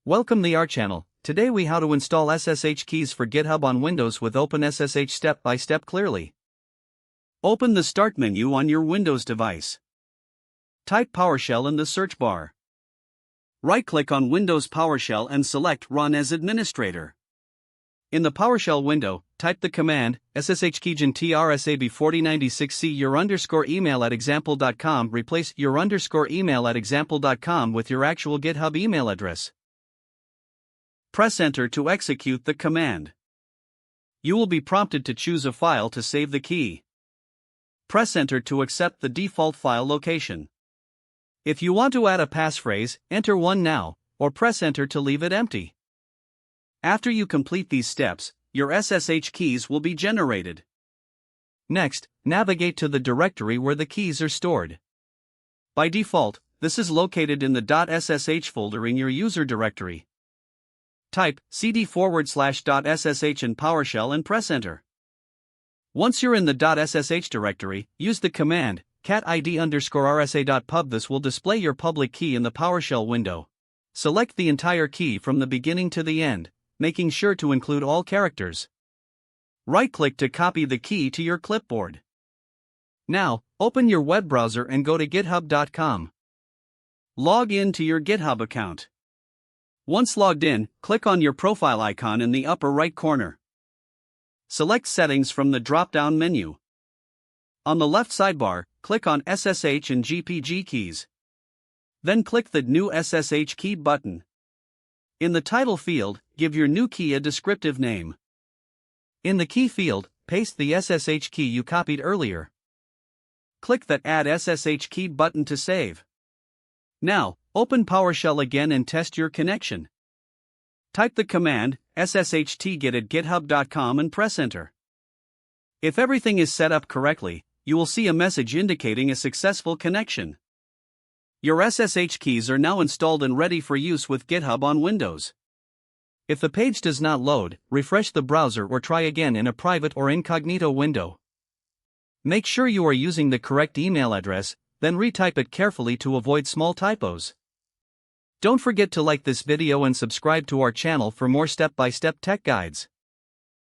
Welcome to our channel. Today we how to install SSH keys for GitHub on Windows with OpenSSH step by step clearly. Open the Start menu on your Windows device. Type PowerShell in the search bar. Right-click on Windows PowerShell and select Run as Administrator. In the PowerShell window, type the command SSH keygen TRSAB4096C _email at example.com. Replace _email at example.com with your actual GitHub email address. Press Enter to execute the command. You will be prompted to choose a file to save the key. Press Enter to accept the default file location. If you want to add a passphrase, enter one now, or press Enter to leave it empty. After you complete these steps, your SSH keys will be generated. Next, navigate to the directory where the keys are stored. By default, this is located in the .ssh folder in your user directory. Type cd/.ssh in PowerShell and press Enter. Once you're in the .ssh directory, use the command cat id_rsa.pub. This will display your public key in the PowerShell window. Select the entire key from the beginning to the end, making sure to include all characters. Right-click to copy the key to your clipboard. Now, open your web browser and go to github.com. Log in to your GitHub account. Once logged in, click on your profile icon in the upper right corner. Select Settings from the drop-down menu. On the left sidebar, click on SSH and GPG keys. Then click the New SSH Key button. In the title field, give your new key a descriptive name. In the key field, paste the SSH key you copied earlier. Click that Add SSH Key button to save. Now, open PowerShell again and test your connection. Type the command sshttget at github.com and press Enter. If everything is set up correctly, you will see a message indicating a successful connection. Your SSH keys are now installed and ready for use with GitHub on Windows. If the page does not load, refresh the browser or try again in a private or incognito window. Make sure you are using the correct email address, then retype it carefully to avoid small typos. Don't forget to like this video and subscribe to our channel for more step-by-step tech guides.